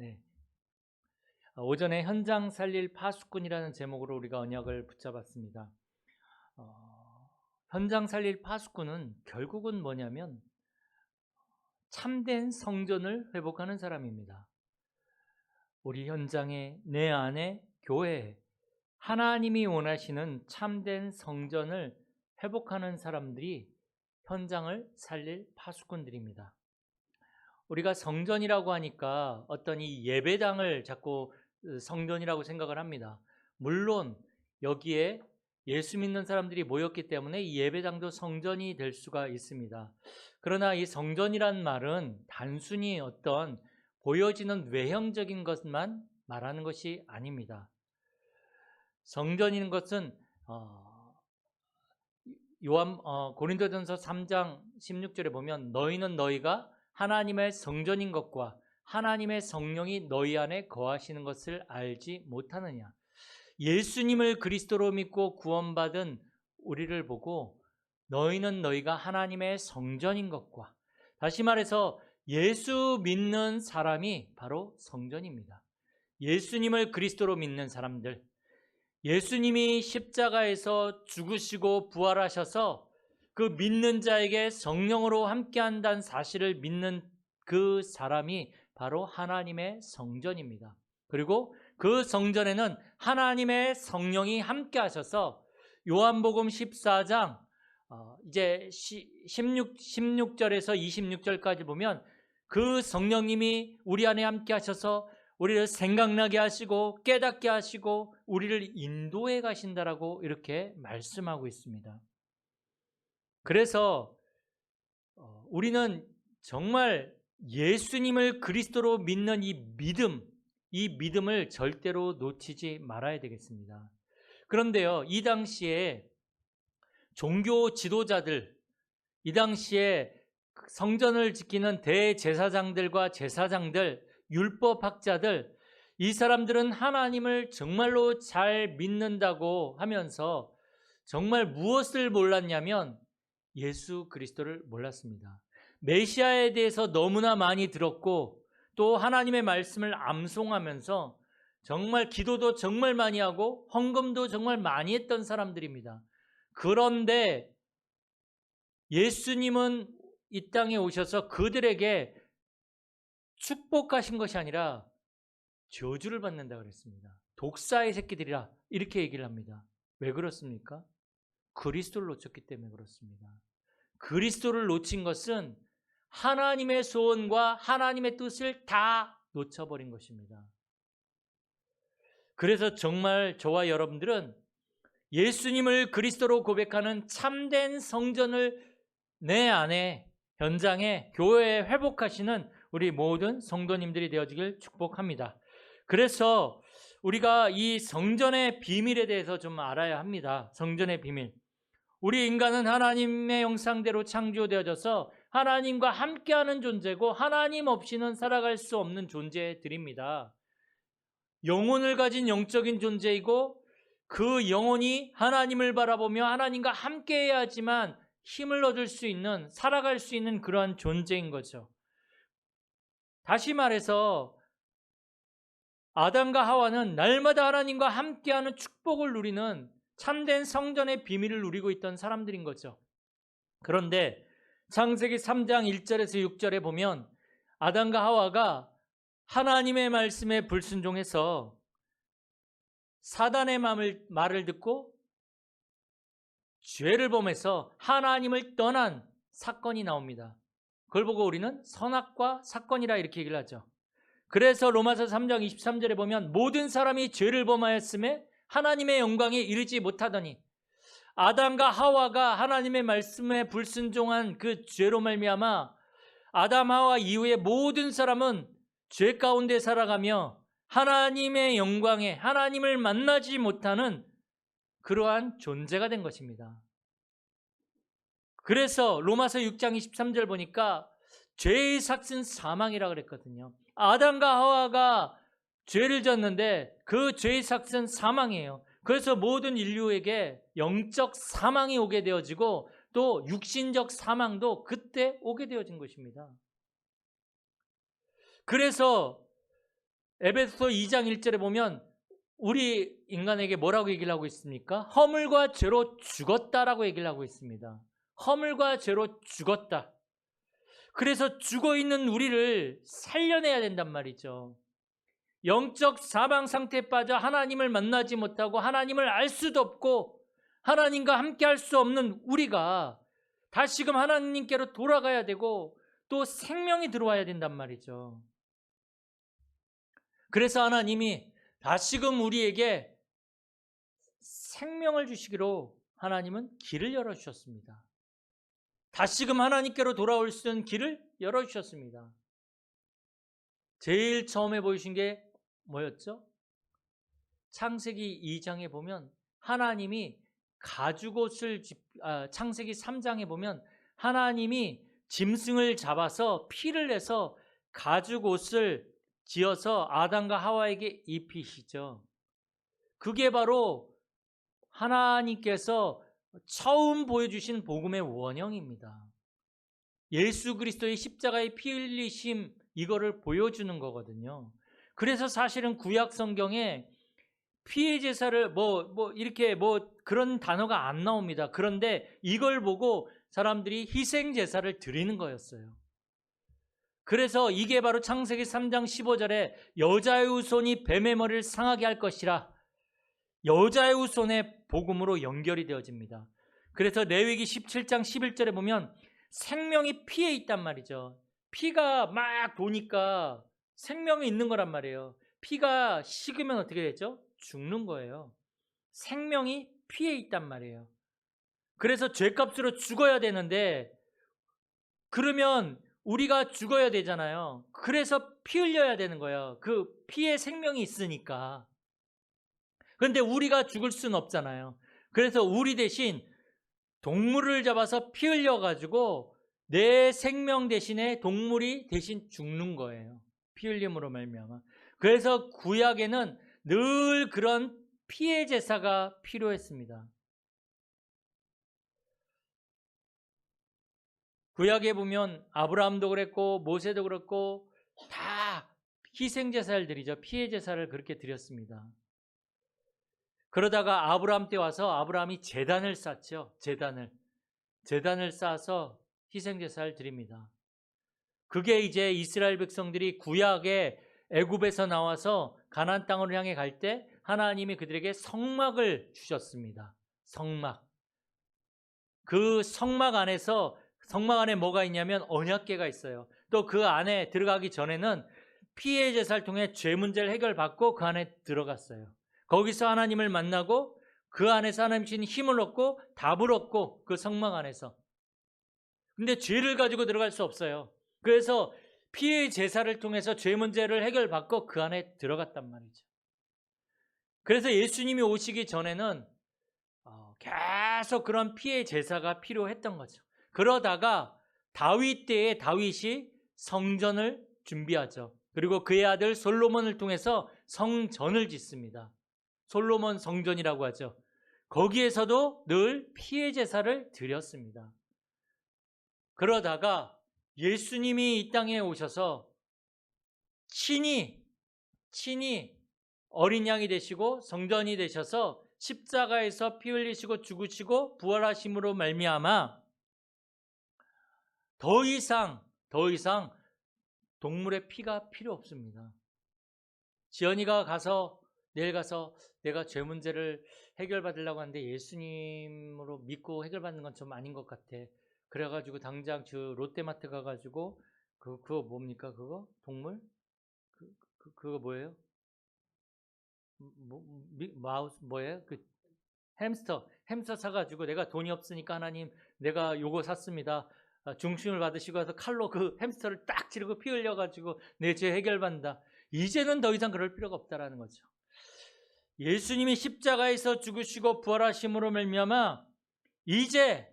네. 오전에 현장 살릴 파수꾼이라는 제목으로 우리가 언약을 붙잡았습니다. 현장 살릴 파수꾼은 결국은 뭐냐면 참된 성전을 회복하는 사람입니다. 우리 현장에, 내 안에, 교회에 하나님이 원하시는 참된 성전을 회복하는 사람들이 현장을 살릴 파수꾼들입니다. 우리가 성전이라고 하니까 어떤 이 예배당을 자꾸 성전이라고 생각을 합니다. 물론 여기에 예수 믿는 사람들이 모였기 때문에 이 예배당도 성전이 될 수가 있습니다. 그러나 이 성전이란 말은 단순히 어떤 보여지는 외형적인 것만 말하는 것이 아닙니다. 성전인 것은 고린도전서 3장 16절에 보면 너희는 너희가 하나님의 성전인 것과 하나님의 성령이 너희 안에 거하시는 것을 알지 못하느냐. 예수님을 그리스도로 믿고 구원받은 우리를 보고 너희는 너희가 하나님의 성전인 것과, 다시 말해서 예수 믿는 사람이 바로 성전입니다. 예수님을 그리스도로 믿는 사람들, 예수님이 십자가에서 죽으시고 부활하셔서 그 믿는 자에게 성령으로 함께한다는 사실을 믿는 그 사람이 바로 하나님의 성전입니다. 그리고 그 성전에는 하나님의 성령이 함께하셔서 요한복음 14장 이제 16절에서 26절까지 보면 그 성령님이 우리 안에 함께하셔서 우리를 생각나게 하시고 깨닫게 하시고 우리를 인도해 가신다라고 이렇게 말씀하고 있습니다. 그래서 우리는 정말 예수님을 그리스도로 믿는 이 믿음을 절대로 놓치지 말아야 되겠습니다. 그런데요, 이 당시에 종교 지도자들, 이 당시에 성전을 지키는 대제사장들과 제사장들, 율법학자들, 이 사람들은 하나님을 정말로 잘 믿는다고 하면서 정말 무엇을 몰랐냐면 예수 그리스도를 몰랐습니다. 메시아에 대해서 너무나 많이 들었고 또 하나님의 말씀을 암송하면서 정말 기도도 정말 많이 하고 헌금도 정말 많이 했던 사람들입니다. 그런데 예수님은 이 땅에 오셔서 그들에게 축복하신 것이 아니라 저주를 받는다고 그랬습니다. 독사의 새끼들이라 이렇게 얘기를 합니다. 왜 그렇습니까? 그리스도를 놓쳤기 때문에 그렇습니다. 그리스도를 놓친 것은 하나님의 소원과 하나님의 뜻을 다 놓쳐버린 것입니다. 그래서 정말 저와 여러분들은 예수님을 그리스도로 고백하는 참된 성전을 내 안에, 현장에, 교회에 회복하시는 우리 모든 성도님들이 되어지길 축복합니다. 그래서 우리가 이 성전의 비밀에 대해서 좀 알아야 합니다. 성전의 비밀. 우리 인간은 하나님의 형상대로 창조되어져서 하나님과 함께하는 존재고 하나님 없이는 살아갈 수 없는 존재들입니다. 영혼을 가진 영적인 존재이고 그 영혼이 하나님을 바라보며 하나님과 함께해야지만 힘을 얻을 수 있는, 살아갈 수 있는 그러한 존재인 거죠. 다시 말해서 아담과 하와는 날마다 하나님과 함께하는 축복을 누리는 참된 성전의 비밀을 누리고 있던 사람들인 거죠. 그런데 창세기 3장 1절에서 6절에 보면 아담과 하와가 하나님의 말씀에 불순종해서 사단의 말을 듣고 죄를 범해서 하나님을 떠난 사건이 나옵니다. 그걸 보고 우리는 선악과 사건이라 이렇게 얘기를 하죠. 그래서 로마서 3장 23절에 보면 모든 사람이 죄를 범하였음에 하나님의 영광에 이르지 못하더니, 아담과 하와가 하나님의 말씀에 불순종한 그 죄로 말미암아 아담 하와 이후에 모든 사람은 죄 가운데 살아가며 하나님의 영광에, 하나님을 만나지 못하는 그러한 존재가 된 것입니다. 그래서 로마서 6장 23절 보니까 죄의 삭은 사망이라고 그랬거든요. 아담과 하와가 죄를 졌는데 그 죄의 삭은 사망이에요. 그래서 모든 인류에게 영적 사망이 오게 되어지고 또 육신적 사망도 그때 오게 되어진 것입니다. 그래서 에베소서 2장 1절에 보면 우리 인간에게 뭐라고 얘기를 하고 있습니까? 허물과 죄로 죽었다라고 얘기를 하고 있습니다. 허물과 죄로 죽었다. 그래서 죽어있는 우리를 살려내야 된단 말이죠. 영적 사망 상태에 빠져 하나님을 만나지 못하고 하나님을 알 수도 없고 하나님과 함께 할 수 없는 우리가 다시금 하나님께로 돌아가야 되고 또 생명이 들어와야 된단 말이죠. 그래서 하나님이 다시금 우리에게 생명을 주시기로 하나님은 길을 열어주셨습니다. 다시금 하나님께로 돌아올 수 있는 길을 열어주셨습니다. 제일 처음에 보이신 게 뭐였죠? 창세기 2장에 보면 하나님이 가죽옷을 창세기 3장에 보면 하나님이 짐승을 잡아서 피를 내서 가죽옷을 지어서 아담과 하와에게 입히시죠. 그게 바로 하나님께서 처음 보여주신 복음의 원형입니다. 예수 그리스도의 십자가의 피 흘리심, 이거를 보여주는 거거든요. 그래서 사실은 구약 성경에 피의 제사를 이렇게 그런 단어가 안 나옵니다. 그런데 이걸 보고 사람들이 희생 제사를 드리는 거였어요. 그래서 이게 바로 창세기 3장 15절에 여자의 후손이 뱀의 머리를 상하게 할 것이라, 여자의 후손의 복음으로 연결이 되어집니다. 그래서 레위기 17장 11절에 보면 생명이 피에 있단 말이죠. 피가 막 도니까 생명이 있는 거란 말이에요. 피가 식으면 어떻게 되죠? 죽는 거예요. 생명이 피에 있단 말이에요. 그래서 죄값으로 죽어야 되는데 그러면 우리가 죽어야 되잖아요. 그래서 피 흘려야 되는 거예요. 그 피에 생명이 있으니까. 그런데 우리가 죽을 수는 없잖아요. 그래서 우리 대신 동물을 잡아서 피 흘려가지고 내 생명 대신에 동물이 대신 죽는 거예요. 피 흘림으로 말미암아. 그래서 구약에는 늘 그런 피의 제사가 필요했습니다. 구약에 보면 아브라함도 그랬고 모세도 그랬고 다 희생 제사를 드리죠. 피의 제사를 그렇게 드렸습니다. 그러다가 아브라함 때 와서 아브라함이 제단을 쌓죠. 제단을 쌓아서 희생 제사를 드립니다. 그게 이제 이스라엘 백성들이 구약에 애굽에서 나와서 가나안 땅으로 향해 갈 때 하나님이 그들에게 성막을 주셨습니다. 성막. 그 성막 안에 뭐가 있냐면 언약궤가 있어요. 또 그 안에 들어가기 전에는 피의 제사를 통해 죄 문제를 해결받고 그 안에 들어갔어요. 거기서 하나님을 만나고 그 안에서 하나님 주신 힘을 얻고 답을 얻고 그 성막 안에서. 근데 죄를 가지고 들어갈 수 없어요. 그래서 피의 제사를 통해서 죄 문제를 해결받고 그 안에 들어갔단 말이죠. 그래서 예수님이 오시기 전에는 계속 그런 피의 제사가 필요했던 거죠. 그러다가 다윗 때에 다윗이 성전을 준비하죠. 그리고 그의 아들 솔로몬을 통해서 성전을 짓습니다. 솔로몬 성전이라고 하죠. 거기에서도 늘 피의 제사를 드렸습니다. 그러다가 예수님이 이 땅에 오셔서 친히 어린 양이 되시고 성전이 되셔서 십자가에서 피 흘리시고 죽으시고 부활하심으로 말미암아 더 이상 동물의 피가 필요 없습니다. 지연이가 내일 가서 내가 죄 문제를 해결받으려고 하는데 예수님으로 믿고 해결받는 건 좀 아닌 것 같아. 그래가지고 당장 저 롯데마트 가가지고 그거 뭡니까 그거 동물 그거 뭐예요? 마우스 뭐예요? 그 햄스터 사가지고 내가 돈이 없으니까 하나님 내가 요거 샀습니다. 중심을 받으시고 와서 칼로 그 햄스터를 딱 찌르고 피 흘려가지고 내 죄 해결받는다. 이제는 더 이상 그럴 필요가 없다라는 거죠. 예수님이 십자가에서 죽으시고 부활하심으로 말미암아 이제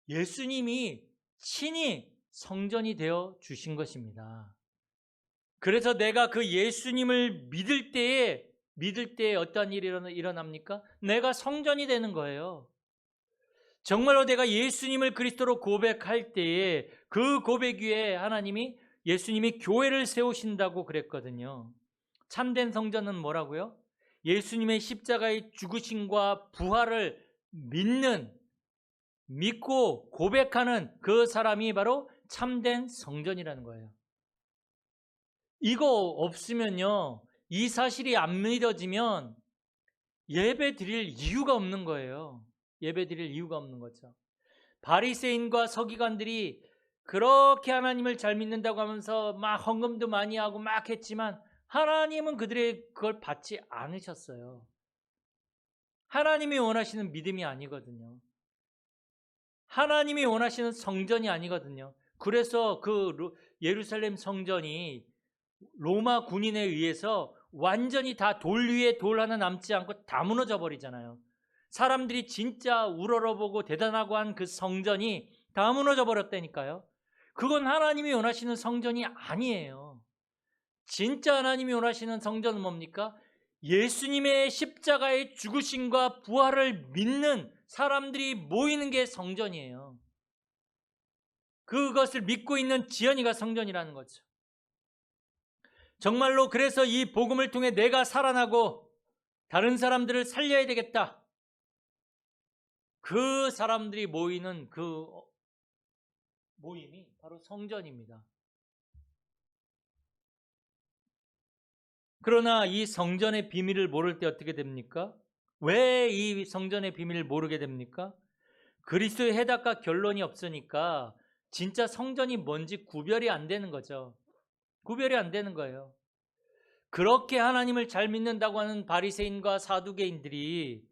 예수님이 친히 성전이 되어 주신 것입니다. 그래서 내가 그 예수님을 믿을 때에 어떤 일이 일어납니까? 내가 성전이 되는 거예요. 정말로 내가 예수님을 그리스도로 고백할 때에 그 고백 위에 하나님이 예수님이 교회를 세우신다고 그랬거든요. 참된 성전은 뭐라고요? 예수님의 십자가의 죽으심과 부활을 믿고 고백하는 그 사람이 바로 참된 성전이라는 거예요. 이거 없으면요, 이 사실이 안 믿어지면 예배 드릴 이유가 없는 거예요. 예배 드릴 이유가 없는 거죠. 바리새인과 서기관들이 그렇게 하나님을 잘 믿는다고 하면서 막 헌금도 많이 하고 막 했지만 하나님은 그걸 받지 않으셨어요. 하나님이 원하시는 믿음이 아니거든요. 하나님이 원하시는 성전이 아니거든요. 그래서 그 예루살렘 성전이 로마 군인에 의해서 완전히 다 돌 위에 돌 하나 남지 않고 다 무너져 버리잖아요. 사람들이 진짜 우러러보고 대단하고 한 그 성전이 다 무너져 버렸다니까요. 그건 하나님이 원하시는 성전이 아니에요. 진짜 하나님이 원하시는 성전은 뭡니까? 예수님의 십자가의 죽으심과 부활을 믿는 사람들이 모이는 게 성전이에요. 그것을 믿고 있는 지연이가 성전이라는 거죠. 정말로 그래서 이 복음을 통해 내가 살아나고 다른 사람들을 살려야 되겠다. 그 사람들이 모이는 그 모임이 바로 성전입니다. 그러나 이 성전의 비밀을 모를 때 어떻게 됩니까? 왜 이 성전의 비밀을 모르게 됩니까? 그리스도의 해답과 결론이 없으니까 진짜 성전이 뭔지 구별이 안 되는 거죠. 구별이 안 되는 거예요. 그렇게 하나님을 잘 믿는다고 하는 바리새인과 사두개인들이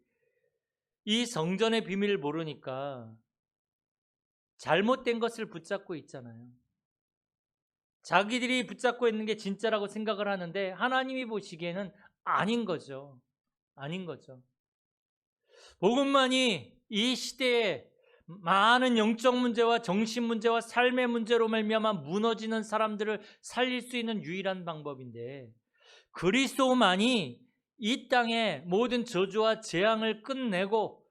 이 성전의 비밀을 모르니까 잘못된 것을 붙잡고 있잖아요. 자기들이 붙잡고 있는 게 진짜라고 생각을 하는데 하나님이 보시기에는 아닌 거죠. 아닌 거죠. 복음만이 이 시대에 많은 영적 문제와 정신 문제와 삶의 문제로 말미암아 무너지는 사람들을 살릴 수 있는 유일한 방법인데, 그리스도만이 이 땅의 모든 저주와 재앙을 끝내고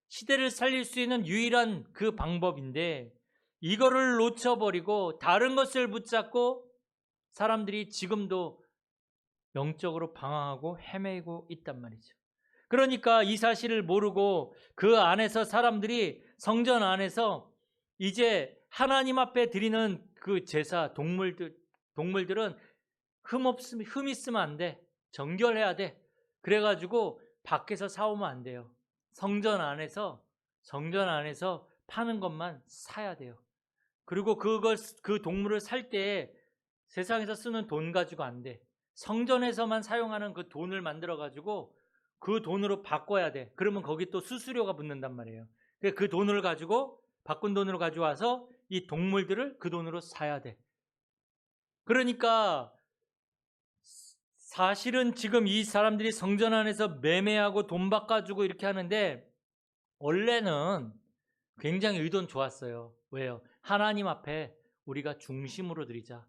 시대를 살릴 수 있는 유일한 그 방법인데, 이거를 놓쳐버리고 다른 것을 붙잡고 사람들이 지금도 영적으로 방황하고 헤매고 있단 말이죠. 그러니까 이 사실을 모르고 그 안에서 사람들이 성전 안에서 이제 하나님 앞에 드리는 그 제사, 동물들은 흠 있으면 안 돼. 정결해야 돼. 그래가지고 밖에서 사오면 안 돼요. 성전 안에서 파는 것만 사야 돼요. 그리고 그 동물을 살 때 세상에서 쓰는 돈 가지고 안 돼. 성전에서만 사용하는 그 돈을 만들어가지고 그 돈으로 바꿔야 돼. 그러면 거기 또 수수료가 붙는단 말이에요. 그 돈을 가지고, 바꾼 돈으로 가져와서 이 동물들을 그 돈으로 사야 돼. 그러니까 사실은 지금 이 사람들이 성전 안에서 매매하고 돈 바꿔주고 이렇게 하는데 원래는 굉장히 의도는 좋았어요. 왜요? 하나님 앞에 우리가 중심으로 드리자.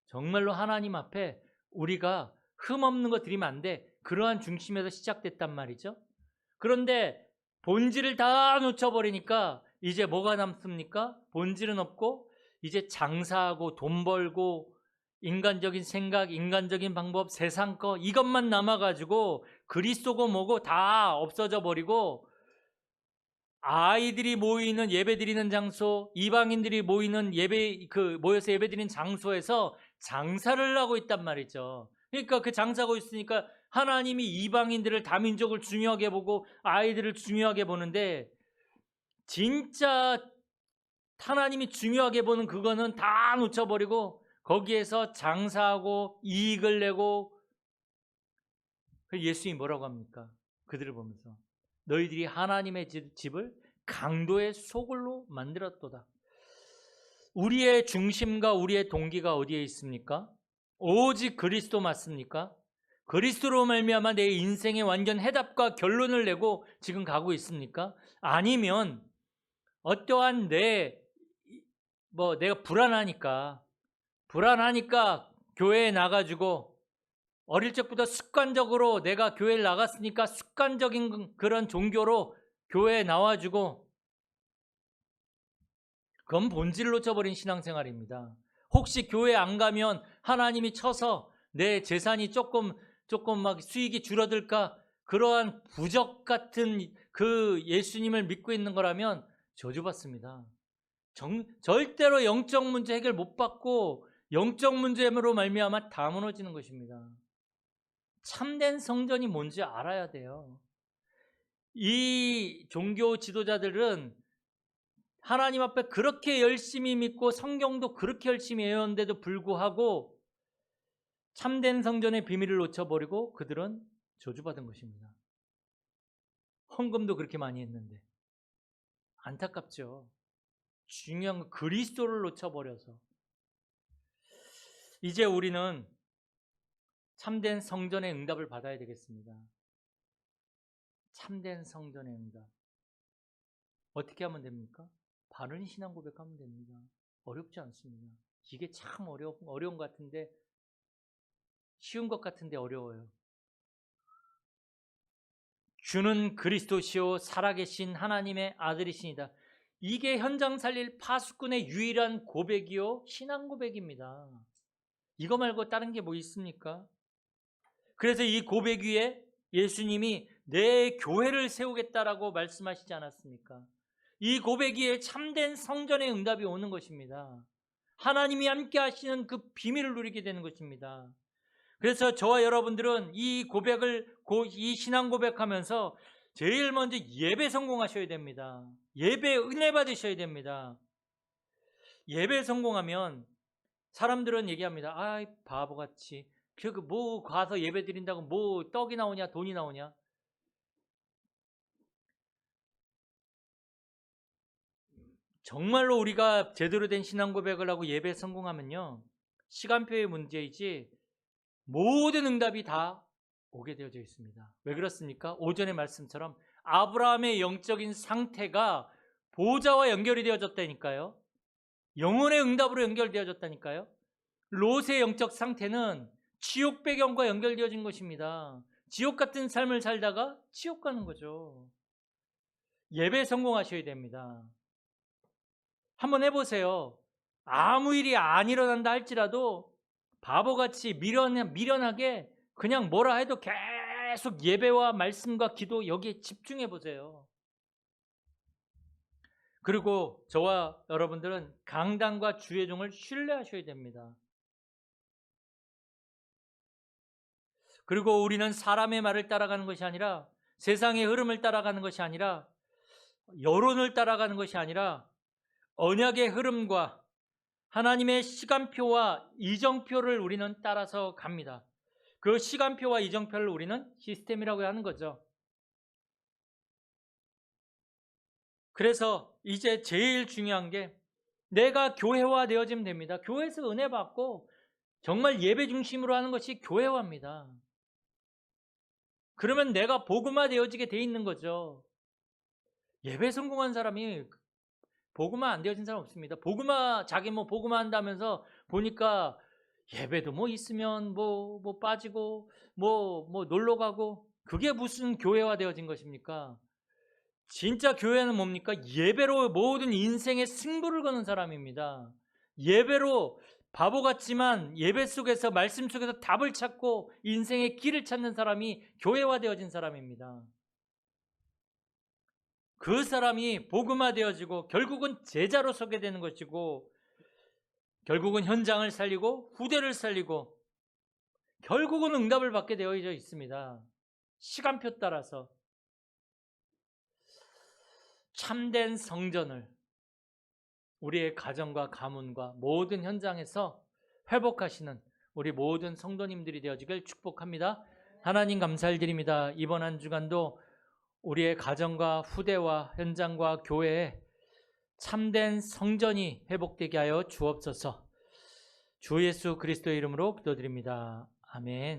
정말로 하나님 앞에 우리가 흠 없는 거 드리면 안 돼. 그러한 중심에서 시작됐단 말이죠. 그런데 본질을 다 놓쳐버리니까 이제 뭐가 남습니까? 본질은 없고 이제 장사하고 돈 벌고 인간적인 생각, 인간적인 방법, 세상 거 이것만 남아가지고 그리스도고 뭐고 다 없어져 버리고, 아이들이 모이는 예배드리는 장소, 이방인들이 모이는 모여서 예배드리는 장소에서 장사를 하고 있단 말이죠. 그러니까 그 장사하고 있으니까 하나님이 이방인들을, 다민족을 중요하게 보고 아이들을 중요하게 보는데, 진짜 하나님이 중요하게 보는 그거는 다 놓쳐버리고 거기에서 장사하고 이익을 내고. 예수님이 뭐라고 합니까? 그들을 보면서 너희들이 하나님의 집을 강도의 소굴로 만들었도다. 우리의 중심과 우리의 동기가 어디에 있습니까? 오직 그리스도 맞습니까? 그리스도로 말미암아 내 인생의 완전 해답과 결론을 내고 지금 가고 있습니까? 아니면 어떠한 내가 불안하니까 교회에 나가지고, 어릴 적부터 습관적으로 내가 교회를 나갔으니까 습관적인 그런 종교로 교회에 나와주고, 그건 본질을 놓쳐버린 신앙생활입니다. 혹시 교회 안 가면 하나님이 쳐서 내 재산이 조금 막 수익이 줄어들까? 그러한 부적 같은 그 예수님을 믿고 있는 거라면 저주받습니다. 절대로 영적 문제 해결 못 받고 영적 문제로 말미암아 다 무너지는 것입니다. 참된 성전이 뭔지 알아야 돼요. 이 종교 지도자들은 하나님 앞에 그렇게 열심히 믿고 성경도 그렇게 열심히 외웠는데도 불구하고 참된 성전의 비밀을 놓쳐버리고 그들은 저주받은 것입니다. 헌금도 그렇게 많이 했는데 안타깝죠. 중요한 건 그리스도를 놓쳐버려서. 이제 우리는 참된 성전의 응답을 받아야 되겠습니다. 참된 성전의 응답. 어떻게 하면 됩니까? 바른 신앙 고백하면 됩니다. 어렵지 않습니다. 이게 참 어려운 것 같은데, 쉬운 것 같은데 어려워요. 주는 그리스도시요 살아계신 하나님의 아들이시니다. 이게 현장 살릴 파수꾼의 유일한 고백이요 신앙 고백입니다. 이거 말고 다른 게 뭐 있습니까? 그래서 이 고백 위에 예수님이 내 교회를 세우겠다라고 말씀하시지 않았습니까? 이 고백 위에 참된 성전의 응답이 오는 것입니다. 하나님이 함께 하시는 그 비밀을 누리게 되는 것입니다. 그래서 저와 여러분들은 이 신앙 고백하면서 제일 먼저 예배 성공하셔야 됩니다. 예배 은혜 받으셔야 됩니다. 예배 성공하면 사람들은 얘기합니다. 아, 바보같이. 뭐 가서 예배 드린다고 뭐 떡이 나오냐, 돈이 나오냐. 정말로 우리가 제대로 된 신앙 고백을 하고 예배 성공하면요, 시간표의 문제이지 모든 응답이 다 오게 되어져 있습니다. 왜 그렇습니까? 오전의 말씀처럼 아브라함의 영적인 상태가 보좌와 연결이 되어졌다니까요. 영혼의 응답으로 연결되어졌다니까요. 롯의 영적 상태는 지옥 배경과 연결되어진 것입니다. 지옥 같은 삶을 살다가 지옥 가는 거죠. 예배 성공하셔야 됩니다. 한번 해보세요. 아무 일이 안 일어난다 할지라도 바보같이 미련하게 그냥 뭐라 해도 계속 예배와 말씀과 기도 여기에 집중해 보세요. 그리고 저와 여러분들은 강단과 주의 종을 신뢰하셔야 됩니다. 그리고 우리는 사람의 말을 따라가는 것이 아니라, 세상의 흐름을 따라가는 것이 아니라, 여론을 따라가는 것이 아니라 언약의 흐름과 하나님의 시간표와 이정표를 우리는 따라서 갑니다. 그 시간표와 이정표를 우리는 시스템이라고 하는 거죠. 그래서 이제 제일 중요한 게 내가 교회화되어지면 됩니다. 교회에서 은혜 받고 정말 예배 중심으로 하는 것이 교회화입니다. 그러면 내가 복음화되어지게 돼 있는 거죠. 예배 성공한 사람이 복음화 안 되어진 사람 없습니다. 자기 복음화 한다면서 보니까 예배도 있으면 빠지고 놀러 가고, 그게 무슨 교회화 되어진 것입니까? 진짜 교회는 뭡니까? 예배로 모든 인생의 승부를 거는 사람입니다. 예배로 바보 같지만 예배 속에서 말씀 속에서 답을 찾고 인생의 길을 찾는 사람이 교회화 되어진 사람입니다. 그 사람이 복음화 되어지고 결국은 제자로 서게 되는 것이고, 결국은 현장을 살리고 후대를 살리고 결국은 응답을 받게 되어져 있습니다. 시간표 따라서. 참된 성전을 우리의 가정과 가문과 모든 현장에서 회복하시는 우리 모든 성도님들이 되어지길 축복합니다. 하나님 감사를 드립니다. 이번 한 주간도 우리의 가정과 후대와 현장과 교회에 참된 성전이 회복되게 하여 주옵소서. 주 예수 그리스도의 이름으로 기도드립니다. 아멘.